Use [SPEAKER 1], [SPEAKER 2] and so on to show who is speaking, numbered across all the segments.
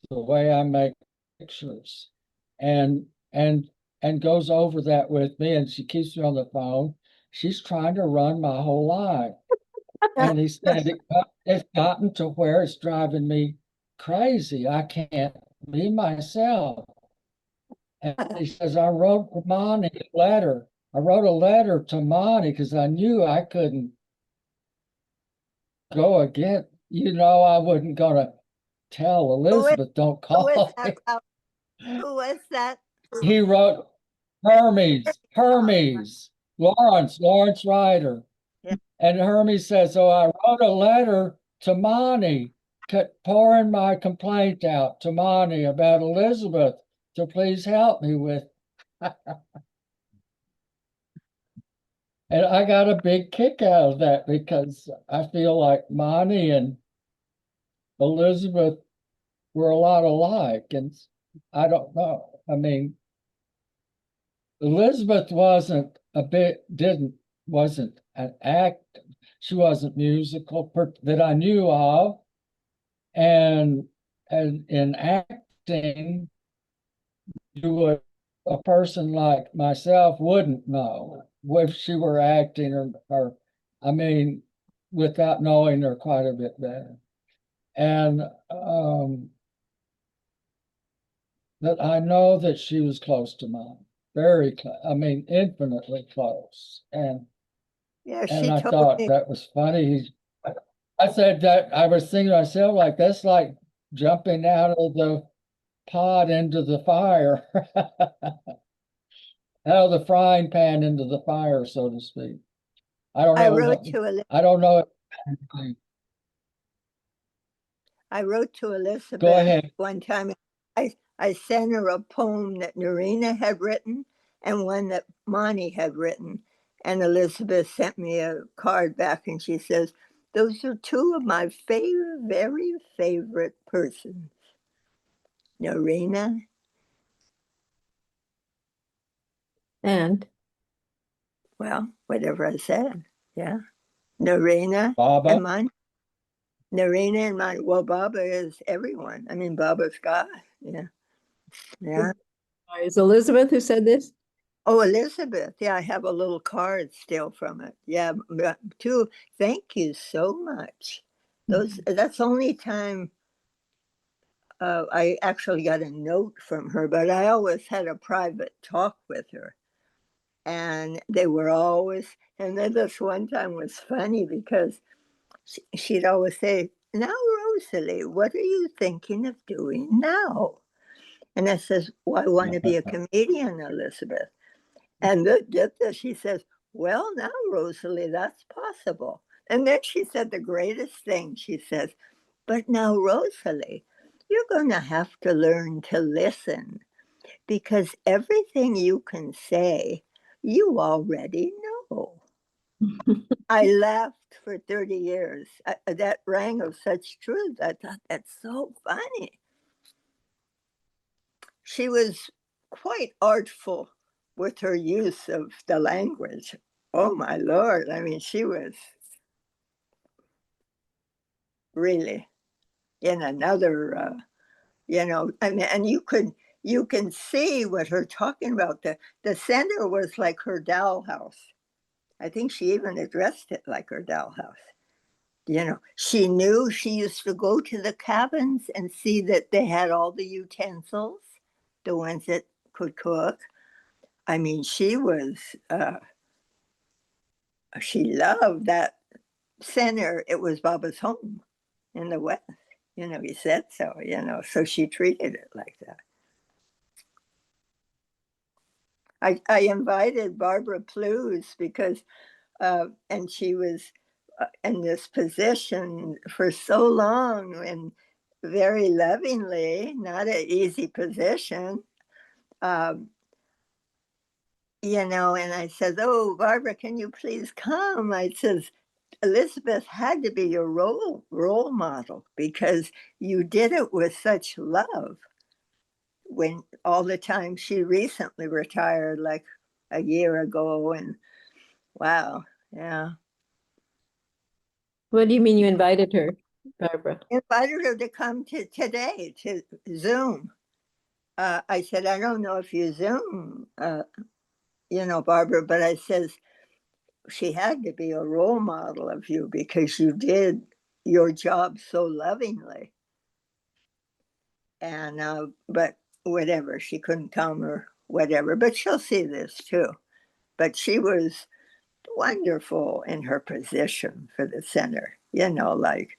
[SPEAKER 1] the way I make pictures, and and and goes over that with me, and she keeps me on the phone. She's trying to run my whole life. And he said, it's gotten to where it's driving me crazy. I can't be myself. And he says, I wrote Monty a letter. I wrote a letter to Monty because I knew I couldn't go again. I wasn't gonna tell Elizabeth, don't
[SPEAKER 2] Who was
[SPEAKER 1] call
[SPEAKER 2] that?
[SPEAKER 1] me.
[SPEAKER 2] Who was that?
[SPEAKER 1] He wrote Hermes, Lawrence Ryder.
[SPEAKER 2] Yeah.
[SPEAKER 1] And Hermes says, so I wrote a letter to Monty, pouring my complaint out to Monty about Elizabeth to please help me with. And I got a big kick out of that because I feel like Monty and Elizabeth were a lot alike. And I don't know. I mean, Elizabeth wasn't an act. She wasn't musical that I knew of. And in acting, a person like myself wouldn't know if she were acting or I mean, without knowing her quite a bit better. And that I know that she was close to mine, very close. I mean, infinitely close. And
[SPEAKER 2] Yeah,
[SPEAKER 1] and I thought that was funny. I said that I was thinking to myself, like, that's like jumping out of the pot into the fire, out of the frying pan into the fire, so to speak. I don't know. I don't know.
[SPEAKER 2] I wrote to Elizabeth
[SPEAKER 1] Go ahead.
[SPEAKER 2] one time. I sent her a poem that Narina had written and one that Monty had written. And Elizabeth sent me a card back and she says, those are two of my very favorite persons. Narina.
[SPEAKER 3] And?
[SPEAKER 2] Well, whatever I said. Yeah. Narina
[SPEAKER 1] Baba.
[SPEAKER 2] and Monty. Narina and Monty. Well, Baba is everyone. I mean, Baba's God. Yeah. Yeah.
[SPEAKER 3] Is Elizabeth who said this?
[SPEAKER 2] Oh, Elizabeth. Yeah, I have a little card still from it. Yeah, too. Thank you so much. That's the only time I actually got a note from her, but I always had a private talk with her. And they were always, and then this one time was funny because she'd always say, now, Rosalie, what are you thinking of doing now? And I says, well, I want to be a comedian, Elizabeth. And she says, well, now, Rosalie, that's possible. And then she said the greatest thing. She says, but now, Rosalie, you're going to have to learn to listen because everything you can say, you already know. I laughed for 30 years. That rang of such truth. I thought, that's so funny. She was quite artful with her use of the language. Oh my Lord. I mean, she was really in another, I mean, and you can see what her talking about. The center was like her dollhouse. I think she even addressed it like her dollhouse. She knew she used to go to the cabins and see that they had all the utensils, the ones that could cook. I mean, she loved that center. It was Baba's home in the West. He said so, so she treated it like that. I invited Barbara Plews because, and she was in this position for so long and very lovingly, not an easy position. And I said, oh, Barbara, can you please come? I says, Elizabeth had to be your role model because you did it with such love. When all the time she recently retired like a year ago, and wow, yeah.
[SPEAKER 3] What do you mean you invited her? Barbara.
[SPEAKER 2] invited her to come to today to Zoom. I said, I don't know if you Zoom, Barbara, but I says, she had to be a role model of you because you did your job so lovingly. And, but whatever, she couldn't come or whatever, but she'll see this too. But she was wonderful in her position for the center, like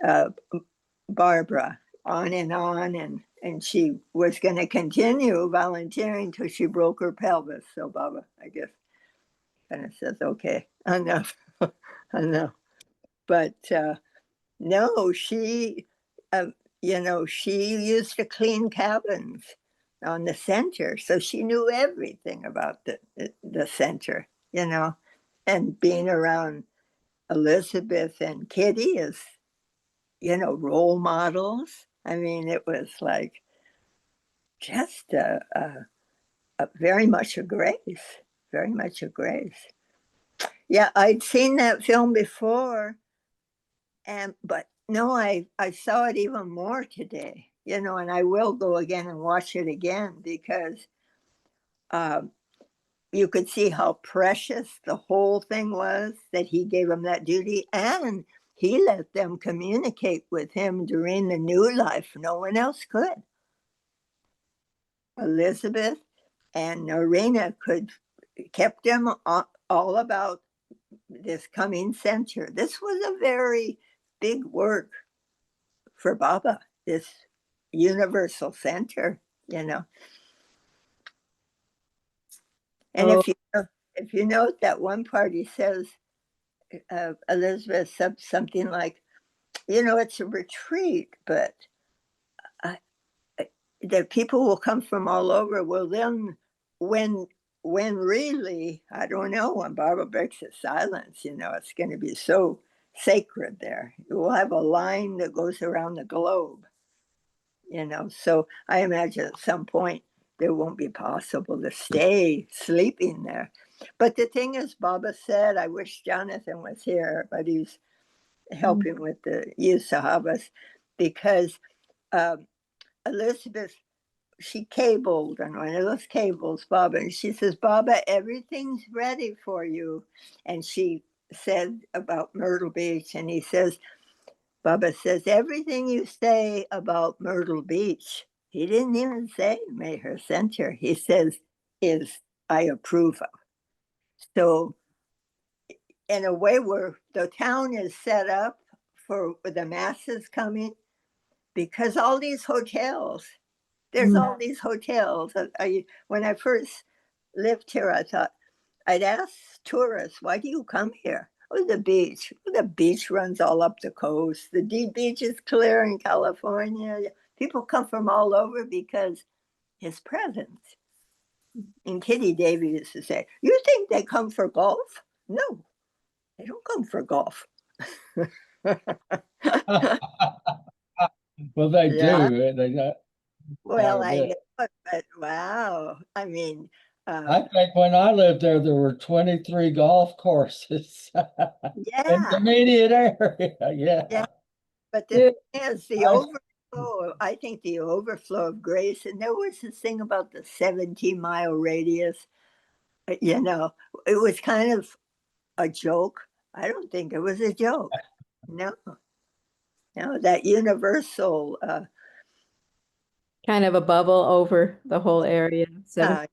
[SPEAKER 2] uh, Barbara, on, and she was going to continue volunteering till she broke her pelvis. So Baba, I guess, kind of says, okay, enough, enough. But no, uh, she used to clean cabins on the center, so she knew everything about the center, and being around Elizabeth and Kitty is, role models. I mean, it was like just a very much a grace, very much a grace. Yeah, I'd seen that film before, but no, I saw it even more today, and I will go again and watch it again because um, you could see how precious the whole thing was that he gave them that duty, and he let them communicate with him during the new life. No one else could. Elizabeth and Norina kept them all about this coming center. This was a very big work for Baba, this universal center, And
[SPEAKER 3] Oh,
[SPEAKER 2] if you note that one part, he says, Elizabeth said something like, it's a retreat, but I, that people will come from all over. Well, then when when really, I don't know, when Barbara breaks the silence, it's going to be so sacred there. We'll have a line that goes around the globe, So I imagine at some point it won't be possible to stay sleeping there. But the thing is, Baba said, I wish Jonathan was here, but he's helping with the youth Sahabas because um, Elizabeth, she cabled on one of those cables, Baba, and she says, Baba, everything's ready for you. And she said about Myrtle Beach, and he says, Baba says, everything you say about Myrtle Beach, he didn't even say Mayher Center. He says, is I approve of. So, in a way, where the town is set up for the masses coming, because all these hotels, there's all these hotels. When I first lived here, I thought, I'd ask tourists, why do you come here? Oh, the beach. The beach runs all up the coast. The deep beach is clear in California. People come from all over because his presence. And Kitty Davy used to say, you think they come for golf? No, they don't come for golf.
[SPEAKER 1] Well, they
[SPEAKER 2] Yeah.
[SPEAKER 1] do. They got quite
[SPEAKER 2] Well,
[SPEAKER 1] a
[SPEAKER 2] I
[SPEAKER 1] bit.
[SPEAKER 2] know, but wow. I mean,
[SPEAKER 1] I think when I lived there, there were 23 golf courses in the
[SPEAKER 2] yeah,
[SPEAKER 1] immediate area. Yeah.
[SPEAKER 2] yeah. But the
[SPEAKER 3] yeah.
[SPEAKER 2] thing is, the
[SPEAKER 1] I,
[SPEAKER 2] overflow, I think the overflow of grace, and there was this thing about the 17-mile radius, it was kind of a joke. I don't think it was a joke. No, no, that universal,
[SPEAKER 3] Kind of a bubble over the whole area.
[SPEAKER 2] uh,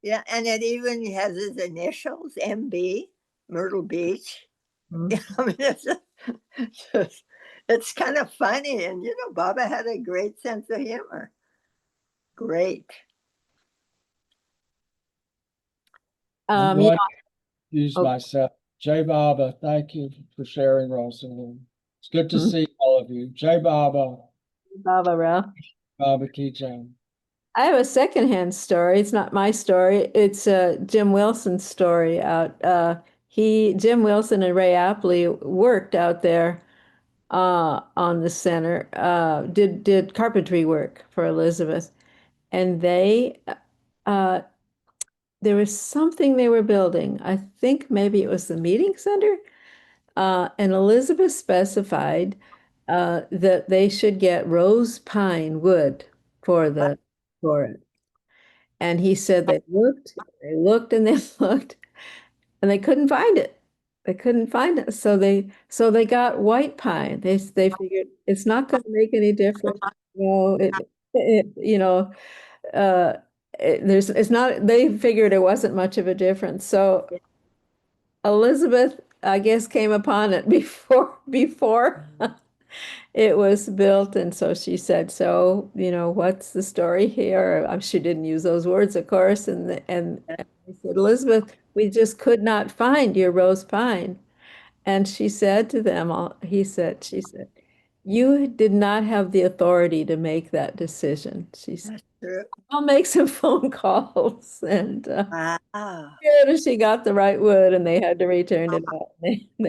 [SPEAKER 2] yeah, and it even has his initials, MB, Myrtle Beach.
[SPEAKER 3] Mhm.
[SPEAKER 2] I mean, it's kind of funny. And, Baba had a great sense of humor. Great.
[SPEAKER 1] I'm
[SPEAKER 3] Yeah.
[SPEAKER 1] going to use
[SPEAKER 3] Oh,
[SPEAKER 1] myself. Jai Baba, thank you for sharing, Rosalind. It's good to
[SPEAKER 3] mhm.
[SPEAKER 1] see all of you. Jai Baba,
[SPEAKER 3] Baba Rao.
[SPEAKER 1] Baba Ki Jai.
[SPEAKER 3] I have a secondhand story. It's not my story. It's Jim Wilson's story out. Jim Wilson and Ray Apley worked out there on the center, did carpentry work for Elizabeth, and uh, there was something they were building. I think maybe it was the meeting center. And Elizabeth specified that they should get rose pine wood for it. And he said they looked and they looked, and they couldn't find it. They couldn't find it. So they got white pine. They figured it's not going to make any difference. No, it you know uh it's not, they figured it wasn't much of a difference. So Elizabeth, I guess, came upon it before it was built, and so she said, so, what's the story here? She didn't use those words, of course, and I said, Elizabeth, we just could not find your rose pine. And she said to them, she said, you did not have the authority to make that decision. She said,
[SPEAKER 2] That's true.
[SPEAKER 3] I'll make some phone calls. And
[SPEAKER 2] Wow.
[SPEAKER 3] yeah, she got the right wood and they had to return it out.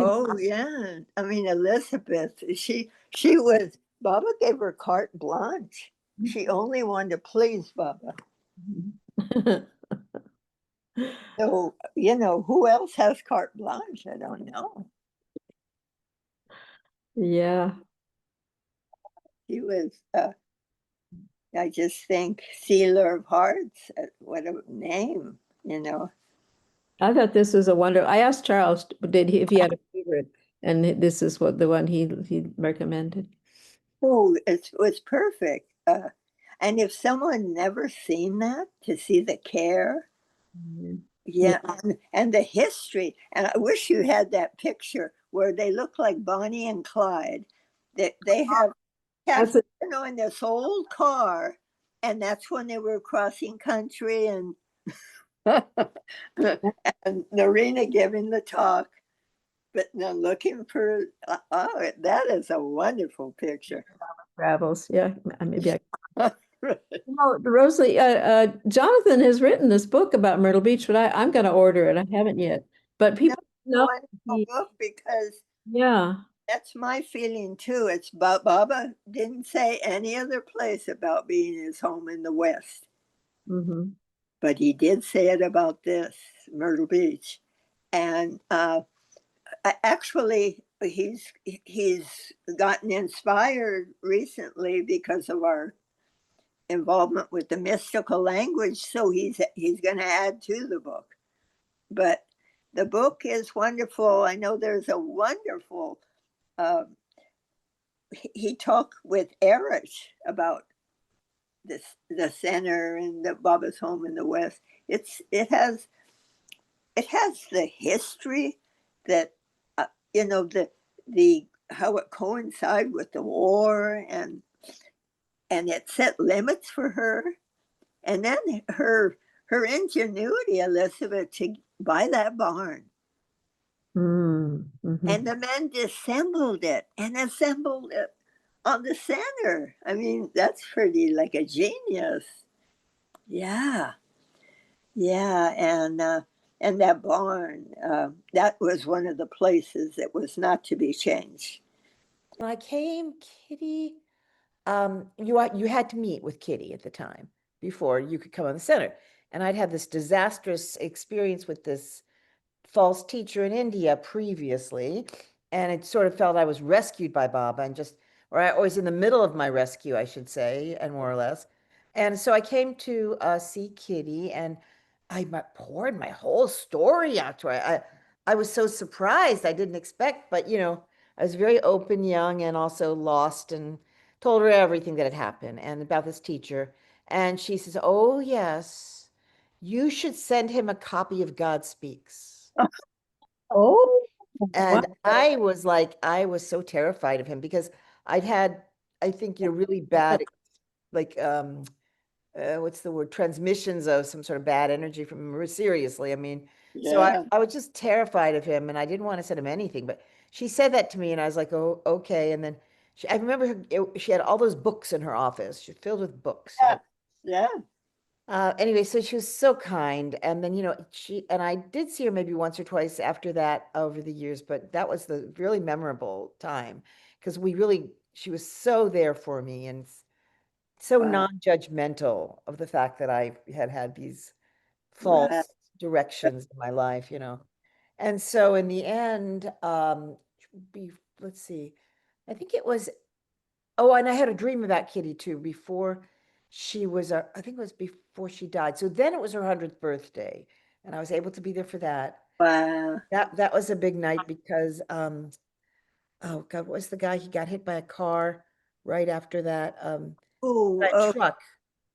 [SPEAKER 2] Oh yeah. I mean, Elizabeth, she was, Baba gave her carte blanche. She only wanted to please Baba. So, who else has carte blanche? I don't know.
[SPEAKER 3] Yeah.
[SPEAKER 2] She was, I just think, Sealer of Hearts. What a name.
[SPEAKER 3] I thought this was a wonder. I asked Charles, if he had a favorite, and this is what the one he recommended.
[SPEAKER 2] Oh, it was perfect. And if someone never seen that, to see the care,
[SPEAKER 3] Yeah.
[SPEAKER 2] yeah, and the history, and I wish you had that picture where they look like Bonnie and Clyde. They have,
[SPEAKER 3] That's a,
[SPEAKER 2] in this old car, and that's when they were crossing country, and and Narina giving the talk, but now looking for, that is a wonderful picture.
[SPEAKER 3] travels. Yeah, maybe Rosalie, Jonathan has written this book about Myrtle Beach, but I'm going to order it. I haven't yet. But people know,
[SPEAKER 2] Wonderful book, because
[SPEAKER 3] yeah.
[SPEAKER 2] that's my feeling too. It's Baba didn't say any other place about being his home in the West,
[SPEAKER 3] Hmm.
[SPEAKER 2] but he did say it about this Myrtle Beach, and actually he's gotten inspired recently because of our involvement with the mystical language. So he's going to add to the book, but the book is wonderful. I know there's a wonderful. Uh, he talked with Erish about the center and the Baba's home in the West. It has the history that the how it coincided with the war, and it set limits for her, and then her ingenuity, Elizabeth, to buy that barn.
[SPEAKER 3] Mm-hmm.
[SPEAKER 2] And the men disassembled it and assembled it on the center. I mean, that's pretty like a genius. Yeah, yeah, and that barn, that was one of the places that was not to be changed.
[SPEAKER 4] When I came, Kitty, you had to meet with Kitty at the time before you could come on the center. And I'd had this disastrous experience with this false teacher in India previously, and it sort of felt I was rescued by Baba, or I was in the middle of my rescue, I should say, and more or less. And so I came to see Kitty, and poured my whole story out to her. I was so surprised. I didn't expect, but I was very open, young, and also lost, and told her everything that had happened and about this teacher. And she says, "Oh, yes, you should send him a copy of God Speaks."
[SPEAKER 3] Oh,
[SPEAKER 4] And I was so terrified of him because I'd had, I think, really bad, like, what's the word, transmissions of some sort of bad energy from him, seriously. I mean, so
[SPEAKER 2] Yeah.
[SPEAKER 4] I was just terrified of him, and I didn't want to send him anything. But she said that to me, and I was like, oh, okay. And then I remember she had all those books in her office. She filled with books.
[SPEAKER 2] Yeah. Yeah.
[SPEAKER 4] Anyway, so she was so kind. And then, I did see her maybe once or twice after that over the years, but that was the really memorable time because she was so there for me and so
[SPEAKER 2] Wow.
[SPEAKER 4] non-judgmental of the fact that I had these
[SPEAKER 2] Right.
[SPEAKER 4] false directions in my life. And so in the end, let's see. I think it was, oh, and I had a dream about Kitty too before she was, I think it was before she died. So then it was her 100th birthday, and I was able to be there for that.
[SPEAKER 2] Wow.
[SPEAKER 4] That was a big night because, oh God, what was the guy? He got hit by a car right after that.
[SPEAKER 2] Oh,
[SPEAKER 4] By a truck.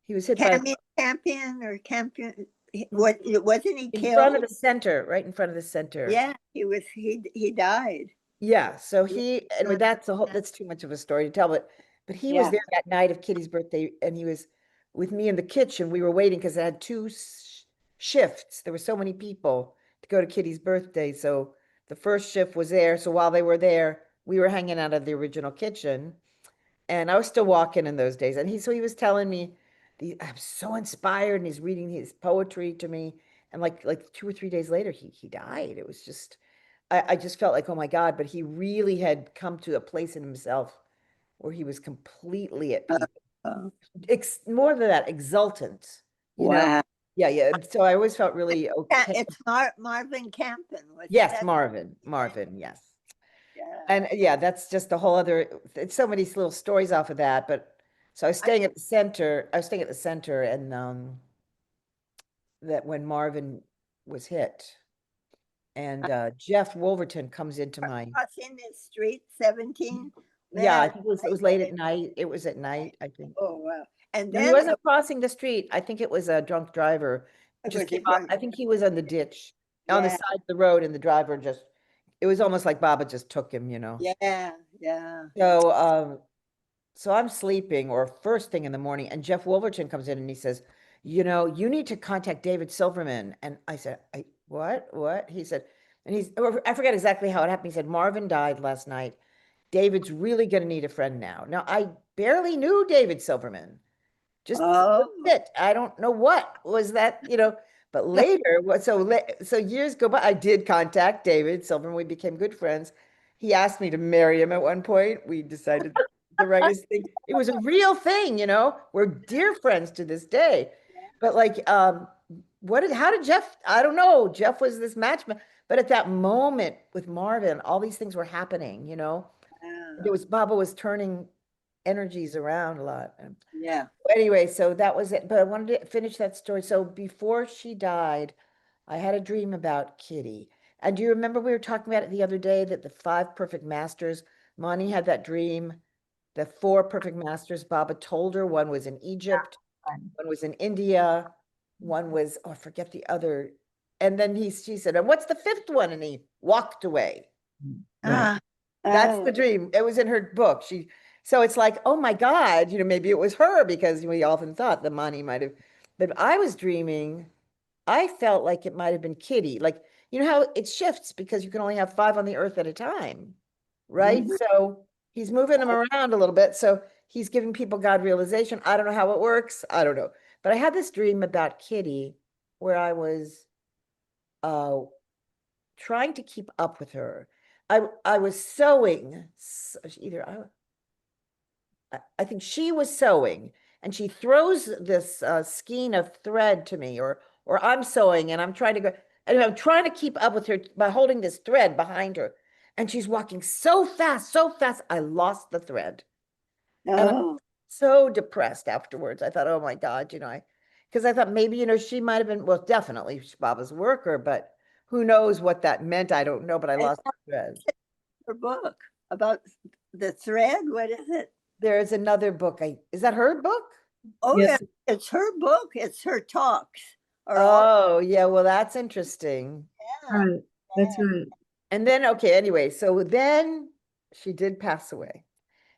[SPEAKER 4] He was hit by
[SPEAKER 2] Campion. What, wasn't he
[SPEAKER 4] in front of
[SPEAKER 2] killed?
[SPEAKER 4] the center, right in front of the center.
[SPEAKER 2] Yeah, he died.
[SPEAKER 4] Yeah, so
[SPEAKER 2] Yeah.
[SPEAKER 4] anyway, that's too much of a story to tell, but he was
[SPEAKER 2] Yeah.
[SPEAKER 4] there that night of Kitty's birthday, and he was with me in the kitchen. We were waiting because it had two shifts. There were so many people to go to Kitty's birthday, so the first shift was there. So while they were there, we were hanging out of the original kitchen, and I was still walking in those days. And he was telling me, I'm so inspired, and he's reading his poetry to me, and like 2 or 3 days later, he died. It was just. I just felt like, oh my God, but he really had come to a place in himself where he was completely at peace.
[SPEAKER 2] Oh,
[SPEAKER 4] More than that, exultant, you know?
[SPEAKER 2] wow.
[SPEAKER 4] Yeah. So I always felt really okay.
[SPEAKER 2] It's Marvin Campen.
[SPEAKER 4] Yes, Marvin, yes.
[SPEAKER 2] Yeah.
[SPEAKER 4] And yeah, that's just a whole other, it's so many little stories off of that. But so I was staying at the center, and that when Marvin was hit, and Jeff Wolverton comes into my,
[SPEAKER 2] Crossing the street, 17.
[SPEAKER 4] yeah, I
[SPEAKER 2] Man,
[SPEAKER 4] think it was late at night. It was at night, I think.
[SPEAKER 2] Oh, wow. And
[SPEAKER 4] No, he
[SPEAKER 2] then
[SPEAKER 4] wasn't crossing the street. I think it was a drunk driver.
[SPEAKER 2] it
[SPEAKER 4] Just
[SPEAKER 2] was
[SPEAKER 4] came
[SPEAKER 2] a
[SPEAKER 4] off.
[SPEAKER 2] drunk-
[SPEAKER 4] I think he was on the ditch, on the
[SPEAKER 2] Yeah.
[SPEAKER 4] side of the road, and the driver just, it was almost like Baba just took him, you know?
[SPEAKER 2] Yeah, yeah.
[SPEAKER 4] So I'm sleeping, or first thing in the morning, and Jeff Wolverton comes in and he says, you know, you need to contact David Silverman. And I said, what? He said, I forget exactly how it happened. He said, Marvin died last night. David's really going to need a friend now. Now, I barely knew David Silverman. Just
[SPEAKER 2] Oh,
[SPEAKER 4] it. I don't know what was that, but later, so years go by, I did contact David Silverman. We became good friends. He asked me to marry him at one point. We decided the rightest thing. It was a real thing, We're dear friends to this day. But like, how did Jeff, I don't know. Jeff was this matchman, but at that moment with Marvin, all these things were happening,
[SPEAKER 2] yeah.
[SPEAKER 4] Baba was turning energies around a lot.
[SPEAKER 2] Yeah.
[SPEAKER 4] Anyway, so that was it. But I wanted to finish that story. So before she died, I had a dream about Kitty. And do you remember we were talking about it the other day, that the 5 perfect masters, Mani had that dream, the 4 perfect masters, Baba told her, one was in Egypt, one was in India, one was, I forget the other. And then she said, and what's the 5th one? And he walked away.
[SPEAKER 2] Ah,
[SPEAKER 4] That's
[SPEAKER 2] oh,
[SPEAKER 4] the dream. It was in her book. So it's like, oh my God, maybe it was her, because we often thought the money might have, but I was dreaming, I felt like it might have been Kitty. Like, you know how it shifts because you can only have 5 on the earth at a time, right?
[SPEAKER 2] Mhm.
[SPEAKER 4] So he's moving them around a little bit. So he's giving people God realization. I don't know how it works. I don't know. But I had this dream about Kitty where I was uh trying to keep up with her. I was sewing, either I think she was sewing, and she throws this skein of thread to me, or I'm sewing and I'm trying to go, and I'm trying to keep up with her by holding this thread behind her, and she's walking so fast, I lost the thread. And I'm
[SPEAKER 2] Oh,
[SPEAKER 4] so depressed afterwards. I thought, oh my God, because I thought maybe, she might have been, well, definitely Baba's worker, but who knows what that meant? I don't know, but I
[SPEAKER 2] and
[SPEAKER 4] lost the thread.
[SPEAKER 2] her book about the thread. What is it?
[SPEAKER 4] There's another book. Is that her book?
[SPEAKER 2] Oh,
[SPEAKER 3] Yes.
[SPEAKER 2] yeah, it's her book. It's her talks. Are all,
[SPEAKER 4] Oh, yeah. Well, that's interesting.
[SPEAKER 2] yeah,
[SPEAKER 3] Right. That's
[SPEAKER 2] yeah.
[SPEAKER 3] right.
[SPEAKER 4] And then, okay, anyway, so then she did pass away.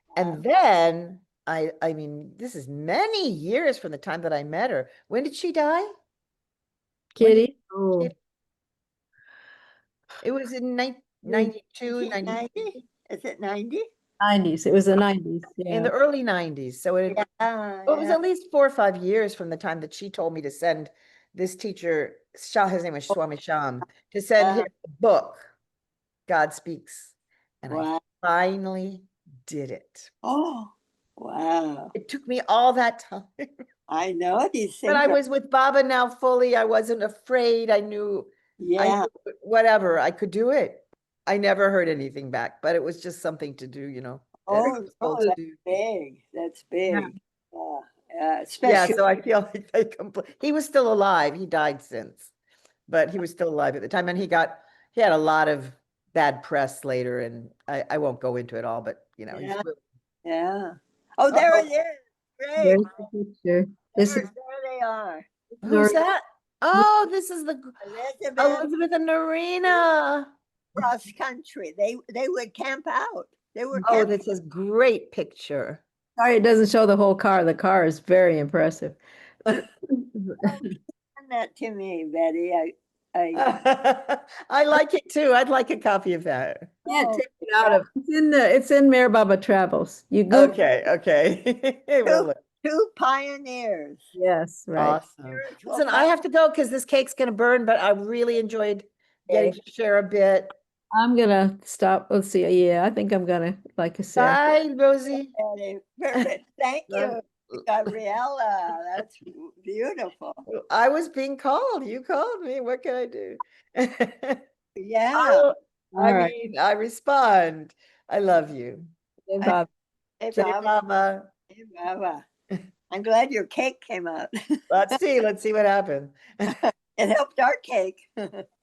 [SPEAKER 2] Wow.
[SPEAKER 4] And then I mean, this is many years from the time that I met her. When did she die? When did
[SPEAKER 3] Kitty. Oh,
[SPEAKER 4] she- It was in 92,
[SPEAKER 2] 90? Is it 90?
[SPEAKER 3] 90s. It was the 90s.
[SPEAKER 4] in
[SPEAKER 3] Yeah.
[SPEAKER 4] the early 90s. So
[SPEAKER 2] Yeah,
[SPEAKER 4] it was
[SPEAKER 2] yeah.
[SPEAKER 4] at least 4 or 5 years from the time that she told me to send this teacher, his name was Swami Sham, to send him a book, God Speaks. And I
[SPEAKER 2] Wow.
[SPEAKER 4] finally did it.
[SPEAKER 2] Oh, wow.
[SPEAKER 4] It took me all that time.
[SPEAKER 2] I know these
[SPEAKER 4] But
[SPEAKER 2] things.
[SPEAKER 4] I was with Baba now fully. I wasn't afraid. I knew
[SPEAKER 2] Yeah.
[SPEAKER 4] whatever, I could do it. I never heard anything back, but it was just something to do, that
[SPEAKER 2] Oh,
[SPEAKER 4] I was told to
[SPEAKER 2] that's
[SPEAKER 4] do.
[SPEAKER 2] big. That's big. Yeah,
[SPEAKER 4] Yeah,
[SPEAKER 2] especially.
[SPEAKER 4] so I feel like he was still alive. He died since, but he was still alive at the time, and he had a lot of bad press later, and I won't go into it all, but he's
[SPEAKER 2] Yeah.
[SPEAKER 4] really.
[SPEAKER 2] Yeah. Oh, there it
[SPEAKER 4] Uh-oh.
[SPEAKER 2] is. Great.
[SPEAKER 3] There's the picture. This
[SPEAKER 2] There,
[SPEAKER 3] is
[SPEAKER 2] there they are.
[SPEAKER 4] Who's that? Oh, this is the
[SPEAKER 2] Elizabeth
[SPEAKER 4] Elizabeth and Narina.
[SPEAKER 2] cross country. They would camp out. They were
[SPEAKER 4] Oh,
[SPEAKER 2] camping.
[SPEAKER 4] this is great picture.
[SPEAKER 3] sorry, it doesn't show the whole car. The car is very impressive.
[SPEAKER 2] Send that to me, Betty.
[SPEAKER 4] I like it too. I'd like a copy of that.
[SPEAKER 3] Can't
[SPEAKER 2] Oh,
[SPEAKER 3] take it out of. It's in Mayor Baba Travels. You Google.
[SPEAKER 4] Okay. Will
[SPEAKER 2] two,
[SPEAKER 4] do.
[SPEAKER 2] two pioneers.
[SPEAKER 3] Yes, right.
[SPEAKER 4] Awesome.
[SPEAKER 2] Spiritual
[SPEAKER 4] Listen, I have to go because this cake's gonna burn, but I really enjoyed getting
[SPEAKER 2] Okay.
[SPEAKER 4] to share a bit.
[SPEAKER 3] I'm gonna stop. Let's see. Yeah, I think I'm gonna like I said.
[SPEAKER 4] Bye, Rosie.
[SPEAKER 2] Betty. Perfect. Thank
[SPEAKER 4] Bye.
[SPEAKER 2] you, Gabriella. That's beautiful.
[SPEAKER 4] I was being called. You called me. What can I do?
[SPEAKER 2] Yeah.
[SPEAKER 3] All right.
[SPEAKER 4] I respond. I love you.
[SPEAKER 3] Hey,
[SPEAKER 2] I-
[SPEAKER 3] Bob.
[SPEAKER 2] Hey,
[SPEAKER 4] Say
[SPEAKER 2] Baba.
[SPEAKER 4] mama.
[SPEAKER 2] Hey, Baba. I'm glad your cake came out.
[SPEAKER 4] Let's see what happens.
[SPEAKER 2] It helped our cake.